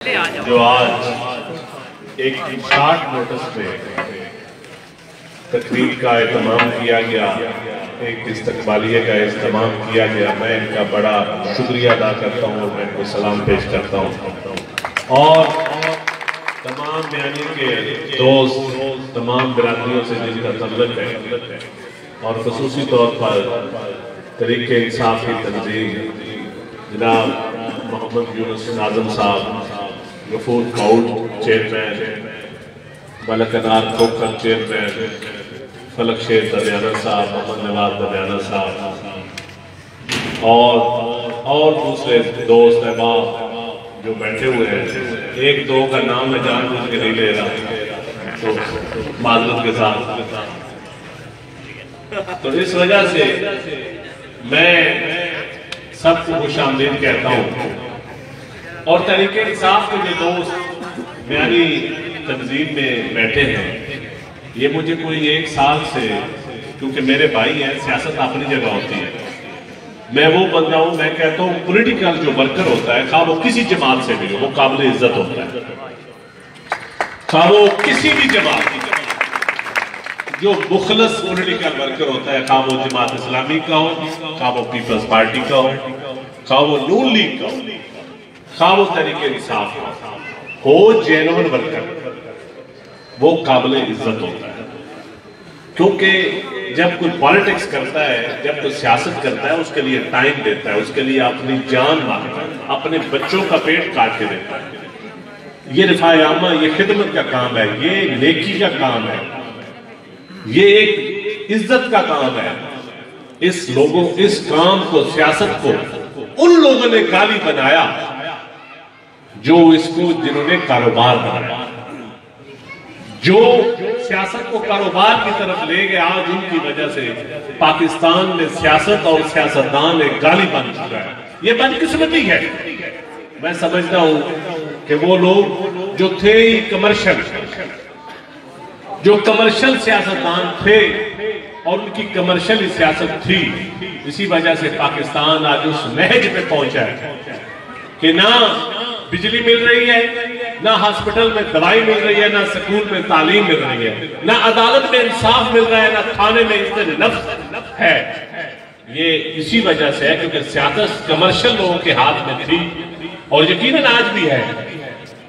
जो आज एक शार्ट नोटिस पे तकरीर का एहतमाम किया गया, एक इस्तकबालिये का इस्तेमाल किया गया, मैं इनका बड़ा शुक्रिया अदा करता हूँ और मैं इनको सलाम पेश करता हूँ। और तमाम बयानी के दोस्त, तमाम बिरादरियों से जिनका तल्लुक है और ख़ुसूसी तौर पर तरीके इंसाफ की तंजीम जनाब मोहम्मद यूनुस आजम साहब, गफूर काउड चेयरमैन, मलक अनार खोकर चेयरमैन, फलक शेर दरियाना साहब, मोहम्मद नवाज दरियाना साहब और दूसरे दोस्त अहबाब जो बैठे हुए हैं। एक दो का नाम मैं जानबूझ के नहीं ले रहा तो माजूद के साथ, तो इस वजह से मैं सबको खुशामदीद कहता हूँ। और तरीके इंसाफ के जो दोस्त यानी तंजीम में बैठे हैं, ये मुझे कोई एक साल से, क्योंकि मेरे भाई हैं, सियासत अपनी जगह होती है, मैं वो बंदा हूँ, मैं कहता हूँ पॉलिटिकल जो वर्कर होता है, खा वो किसी जमात से भी हो, वो काबिल इज्जत होता है। खा वो किसी भी जमात, जो मुखलस पॉलिटिकल वर्कर होता है, खा वो जमात इस्लामी का हो, खा वो पीपल्स पार्टी का हो, खा वो नून लीग का हो, खा वो तरीके इंसाफ हो, जेन्युइन वर्कर, वो काबिल इज्जत होता है। क्योंकि जब कोई पॉलिटिक्स करता है, जब कोई सियासत करता है, उसके लिए टाइम देता है, उसके लिए अपनी जान मारता है, अपने बच्चों का पेट काट के देता है। ये रिफाए आमा, ये खिदमत का काम है, ये नेकी का काम है, ये एक इज्जत का काम है। इस काम को, सियासत को उन लोगों ने गाली बनाया जो जिन्होंने कारोबार बनाया, जो सियासत को कारोबार की तरफ ले गए। आज उनकी वजह से पाकिस्तान में सियासत और सियासतदान एक गाली बन चुका है। ये बदकिस्मती है। मैं समझता हूं कि वो लोग जो थे कमर्शियल, जो कमर्शियल सियासतदान थे और उनकी कमर्शियल सियासत थी, इसी वजह से पाकिस्तान आज उस महज पे पहुंचा है कि ना बिजली मिल रही है, ना हॉस्पिटल में दवाई मिल रही है, ना स्कूल में तालीम मिल रही है, ना अदालत में इंसाफ मिल रहा है, ना थाने में इज्जत नफ्स है। ये इसी वजह से है क्योंकि सियासत कमर्शियल लोगों के हाथ में थी और यकीनन आज भी है।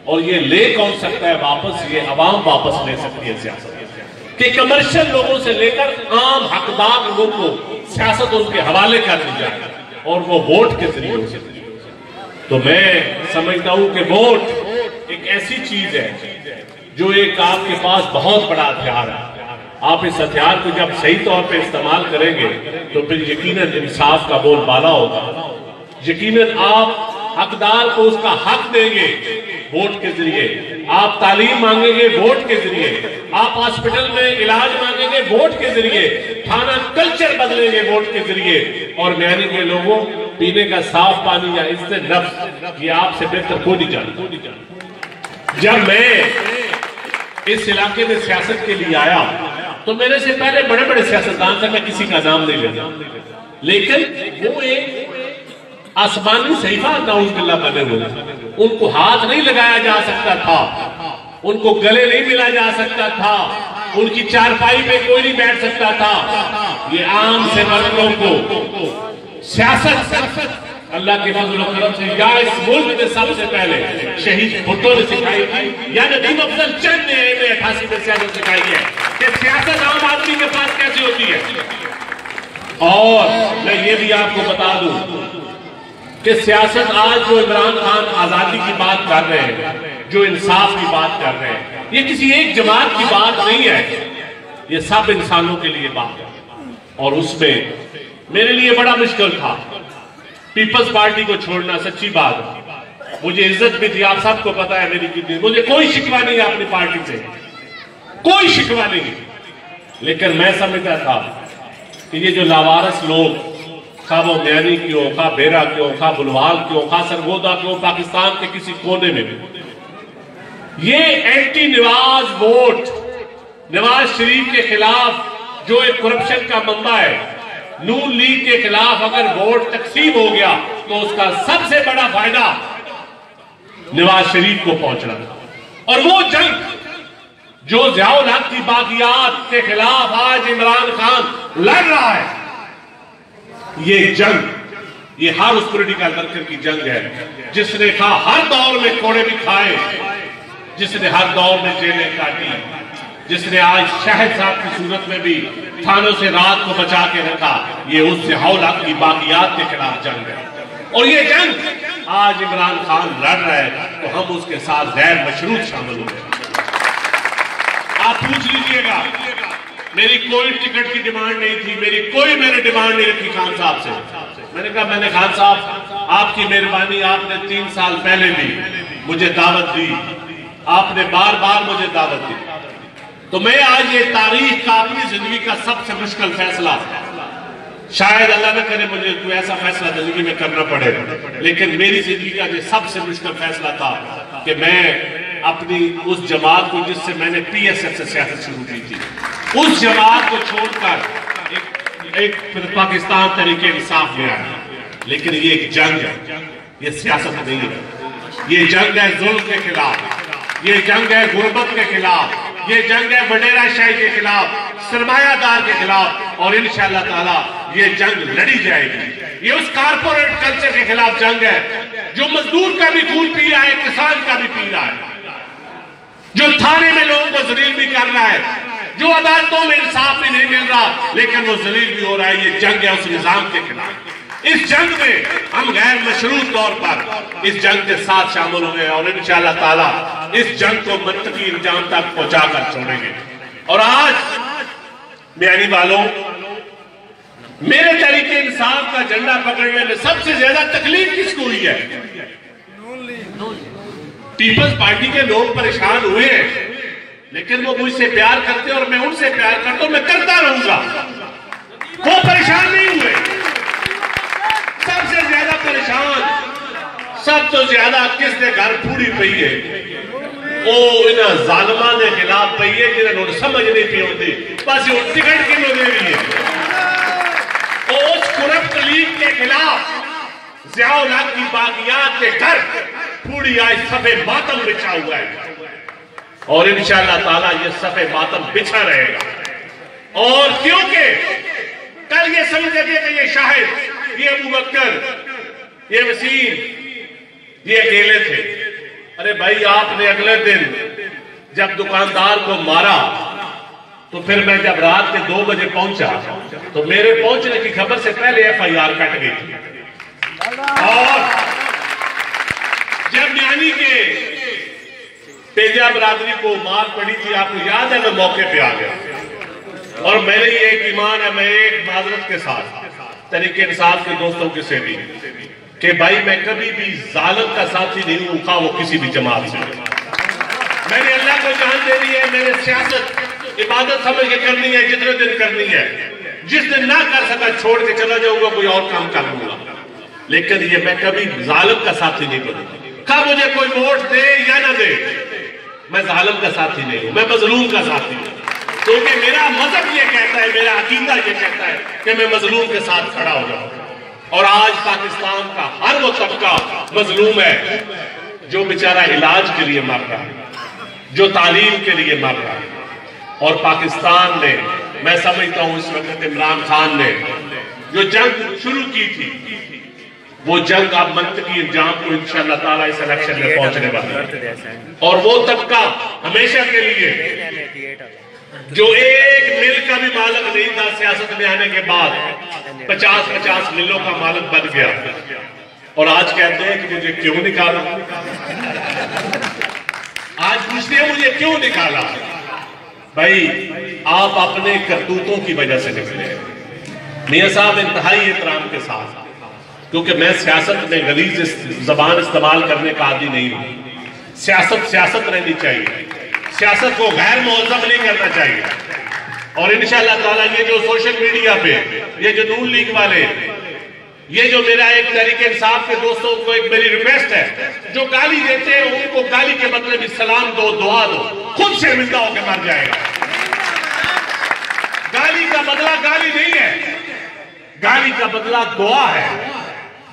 और ये ले कौन सकता है वापस? ये अवाम वापस ले सकती है सियासत कि कमर्शियल लोगों से लेकर आम हकदार लोगों को सियासत उनके हवाले कर दी जाए और वो वोट के जरिए हो सकती है। तो मैं समझता हूं कि वोट एक ऐसी चीज है जो एक आपके पास बहुत बड़ा हथियार है। आप इस हथियार को जब सही तौर पे इस्तेमाल करेंगे तो फिर यकीनन इंसाफ का बोलबाला होगा, यकीनन आप हकदार को उसका हक देंगे वोट के जरिए, आप तालीम मांगेंगे वोट के जरिए, आप हॉस्पिटल में इलाज मांगेंगे वोट के जरिए, थाना कल्चर बदलेंगे वोट के जरिए, और म्यानी के लोगों पीने का साफ पानी या इससे नफ्स, ये आपसे बेहतर कोई नहीं जानता। जब मैं इस इलाके में सियासत के लिए आया तो मेरे से पहले बड़े बड़े सियासतदान थे, मैं किसी का नाम नहीं लेता, लेकिन वो एक आसमानी सहीफा नाउज़ुबिल्लाह बने हुए, उनको हाथ नहीं लगाया जा सकता था, उनको गले नहीं मिला जा सकता था, उनकी चारपाई पे कोई नहीं बैठ सकता था। ये आम से वर्गों को सियासत अल्लाह के फजल और करम से या इस मुल्क में सबसे पहले शहीद भुट्टो ने सिखाई थी या नदीम अफजल चंद ने 88 में सियासत सिखाई है कि सियासत आम आदमी के पास कैसे होती है। और मैं ये भी आपको बता दूं कि सियासत आज जो इमरान खान आजादी की बात कर रहे हैं, जो इंसाफ की बात कर रहे हैं, ये किसी एक जमात की बात नहीं है, ये सब इंसानों के लिए बात है। और उसमें मेरे लिए बड़ा मुश्किल था पीपल्स पार्टी को छोड़ना, सच्ची बात। मुझे इज्जत भी थी, आप सबको पता है मेरी कितनी, मुझे कोई शिकवा नहीं है अपनी पार्टी से, कोई शिकवा नहीं, लेकिन मैं समझता था कि ये जो लावारस लोग, खा वो म्यानी क्यों, खा बेरा क्यों, खा बुलवाल क्यों, खा सरगोदा क्यों, पाकिस्तान के किसी कोने में भी, ये एंटी नवाज वोट, नवाज शरीफ के खिलाफ जो एक करप्शन का मंबा है, नून लीग के खिलाफ अगर वोट तकसीम हो गया तो उसका सबसे बड़ा फायदा नवाज शरीफ को पहुंचना था। और वो जंग जो ज़ियाउल हक की बागियात के खिलाफ आज इमरान खान लड़ रहा है, ये जंग, ये हर उस पॉलिटिकल वर्कर की जंग है जिसने कहा हर दौर में कोड़े भी खाए, जिसने हर दौर में जेलें काटी, जिसने आज शहद साहब की सूरत में भी थानों से रात को बचा के रखा। ये उस ज़ियाउल हक की बागियात के खिलाफ जंग है। और ये जंग आज इमरान खान लड़ रहा है, तो हम उसके साथ गैर मशरूत शामिल हुए। आप पूछ लीजिएगा, मेरी कोई टिकट की डिमांड नहीं थी, मैंने डिमांड नहीं रखी खान साहब से। मैंने कहा मैंने खान साहब आपकी मेहरबानी, आपने 3 साल पहले भी मुझे दावत दी, आपने बार बार मुझे दावत दी, तो मैं आज ये तारीख का अपनी जिंदगी का सबसे मुश्किल फैसला, शायद अल्लाह न करे मुझे कोई ऐसा फैसला जिंदगी में करना पड़े, लेकिन मेरी जिंदगी का जो सबसे मुश्किल फैसला था कि मैं अपनी उस जमात को जिससे मैंने PSF से सियासत शुरू की थी, उस जमात को छोड़कर एक पाकिस्तान तरीके इंसाफ में आया। लेकिन ये एक जंग है, ये सियासत नहीं है। ये जंग है जुल्म के खिलाफ, ये जंग है गुर्बत के खिलाफ, ये जंग है वडेरा शाही के खिलाफ, सरमायादार के खिलाफ। और इंशाअल्लाह ताला ये जंग लड़ी जाएगी। ये उस कारपोरेट कल्चर के खिलाफ जंग है जो मजदूर का भी खून पी रहा है, किसान का भी पी रहा है, जो थाने में लोगों को जलील भी कर रहा है, जो अदालतों में इंसाफ भी नहीं मिल रहा लेकिन वो जलील भी हो रहा है। ये जंग है उस निजाम के खिलाफ। इस जंग में हम गैर मशरूत तौर पर इस जंग के साथ शामिल हुए और इंशाअल्लाह ताला इस जंग को मंतकी इंजाम तक पहुंचा कर छोड़ेंगे। और आज म्यानी वालों, मेरे तरीके इंसाफ का झंडा पकड़ने में सबसे ज्यादा तकलीफ किसको हुई है? पीपल्स पार्टी के लोग परेशान हुए हैं, लेकिन वो मुझसे प्यार करते और मैं उनसे प्यार करता हूं, मैं करता रहूंगा। वो परेशान नहीं हुए। सबसे ज्यादा परेशान, सबसे ज्यादा किसने घर पूरी पई है? वो इन जालिमा के खिलाफ पई है जिन्होंने समझ नहीं पी होती, बस वो टिकट की लो दे रही है। उस करप्ट लीग के खिलाफ ज़ियाउल हक की बागियात के घर पूरी आज सफे मातम बिछा हुआ है और इंशाअल्लाह ताला ये सफे मातम बिछा रहेगा। और क्योंकि कल ये समझते थे कि ये शाहिद, ये अबू बकर, ये वसीम, ये अकेले थे। अरे भाई, आपने अगले दिन जब दुकानदार को मारा तो फिर मैं जब रात के 2 बजे पहुंचा तो मेरे पहुंचने की खबर से पहले FIR कट गई थी। और जब म्यानी के तेजा बरादरी को मार पड़ी थी, आपको याद है, मैं मौके पे आ गया। और मेरे ये एक ईमान है, मैं एक माजरत के साथ तरीके इंसाफ के दोस्तों के से भी कि भाई मैं कभी भी जालिम का साथी नहीं हूं, खा वो किसी भी जमात से। मैंने अल्लाह को जान दे दी है, मैंने सियासत इबादत समझ के करनी है, जितने दिन करनी है। जिस दिन ना कर सका छोड़ के चला जाऊंगा, कोई और काम कर लूंगा, लेकिन ये मैं कभी जालिम का साथी नहीं बनूंगा। कहा मुझे कोई वोट दे या ना दे, मैं जालिम का साथी नहीं हूं, मैं मजलूम का साथी हूं। क्योंकि मेरा मजहब ये कहता है, मेरा अकीदा ये कहता है कि मैं मजलूम के साथ खड़ा हो जाऊं। और आज पाकिस्तान का हर वो तबका मजलूम है जो बेचारा इलाज के लिए मर रहा है, जो तालीम के लिए मर रहा है। और पाकिस्तान ने, मैं समझता हूं इस वक्त इमरान खान ने जो जंग शुरू की थी, वो जंग अब मंतकी इंजाम को इंशाअल्लाह ताला इस इलेक्शन में पहुंचने वाली है। और वो तबका हमेशा के लिए जो एक मिल का भी मालिक नहीं था, सियासत में आने के बाद 50-50 मिलों का मालिक बन गया। और आज कहते हैं कि मुझे क्यों निकाला, आज पूछते हैं मुझे क्यों निकाला। भाई, आप अपने करतूतों की वजह से निकले। मियां साहब इंतहाई एहतराम के साथ, क्योंकि मैं सियासत में गलीज जबान इस्तेमाल करने का आदी नहीं हूं। सियासत सियासत रहनी चाहिए, सियासत को गैर मुअज़्ज़म नहीं करना चाहिए। और इंशाअल्लाह ताला ये जो सोशल मीडिया पे ये जो नून लीग वाले, ये जो मेरा एक तरीके इंसाफ के दोस्तों को एक मेरी रिक्वेस्ट है, जो गाली देते हैं उनको गाली के बदले में सलाम दो, दुआ दो, खुद शर्मिंदा होकर मर जाएगा। गाली का बदला गाली नहीं है, गाली का बदला दुआ है।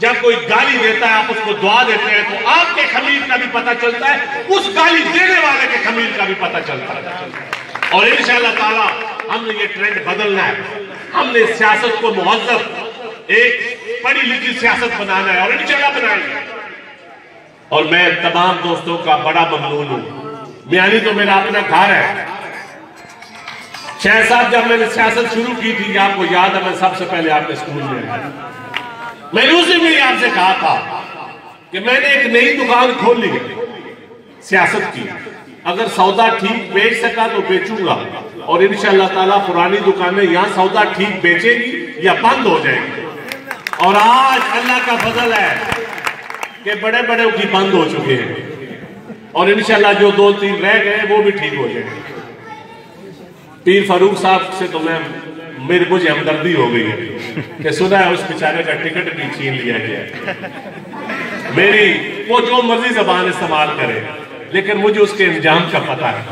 जब कोई गाली देता है आप उसको दुआ देते हैं तो आपके खमीर का भी पता चलता है, उस गाली देने वाले के खमीर का भी पता चलता है। और इंशाअल्लाह ताला हमने ये ट्रेंड बदलना है। हमने सियासत को मुहज़्ज़ब एक पढ़ी लिखी सियासत बनाना है और इंशाअल्लाह बनाएंगे। और मैं तमाम दोस्तों का बड़ा ममनून हूं। मियानी तो मेरा अपना घर है। शेख साहब जब मैंने सियासत शुरू की थी, आपको याद है, मैं सबसे पहले आपके स्कूल में आया। मैंने उसी में आपसे कहा था कि मैंने एक नई दुकान खोल ली सियासत की, अगर सौदा ठीक बेच सका तो बेचूंगा और इंशाअल्लाह ताला पुरानी दुकानें यहां सौदा ठीक बेचेगी या बंद हो जाएगी। और आज अल्लाह का फजल है कि बड़े बड़े की बंद हो चुके हैं और इंशाअल्लाह जो 2-3 रह गए वो भी ठीक हो जाएंगे। पीर फारूक साहब से तो मुझे हमदर्दी हो गई है कि सुना है उस बेचारे का टिकट भी छीन लिया गया। मेरी वो जो मर्जी जबान इस्तेमाल करे, लेकिन मुझे उसके इंजाम का पता है।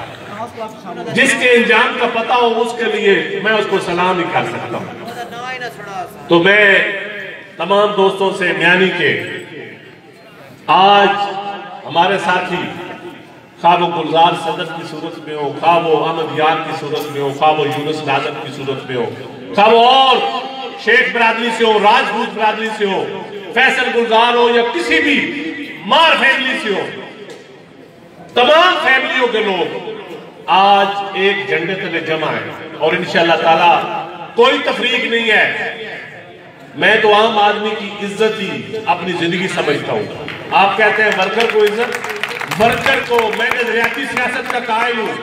जिसके इंजाम का पता हो उसके लिए मैं उसको सलाम ही कर सकता हूं। तो मैं तमाम दोस्तों से म्यानी के आज हमारे साथी खा वो गुलजार सदर की सूरत में हो, खा वो अहमद यार की सूरत में हो, खा वो यूनुस नाजर की सूरत में हो, खा वो और शेख बरादरी से हो, राजपूत बरादरी से हो, फैसल गुलजार हो या किसी भी मार फैमिली से हो, तमाम फैमिलियों के लोग आज एक झंडे तले जमा है। और इंशाअल्लाह ताला कोई तफरीक नहीं है। मैं तो आम आदमी की इज्जत ही अपनी जिंदगी समझता हूं। आप कहते हैं वर्कर को इज्जत, वर्कर को मैं नजरियाती सियासत का कायल हूं।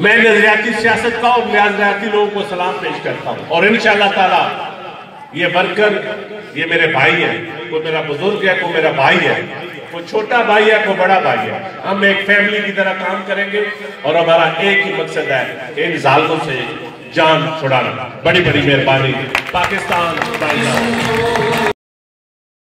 मैं नजरियाती सियासत का और नजरियाती लोगों को सलाम पेश करता हूं। और इंशाअल्लाह ताला ये वर्कर ये मेरे भाई है, कोई मेरा बुजुर्ग है, कोई मेरा भाई है, कोई छोटा भाई है, कोई बड़ा भाई है। हम एक फैमिली की तरह काम करेंगे और हमारा एक ही मकसद है इन जालिमों से जान छुड़ाना। बड़ी बड़ी मेहरबानी। पाकिस्तान।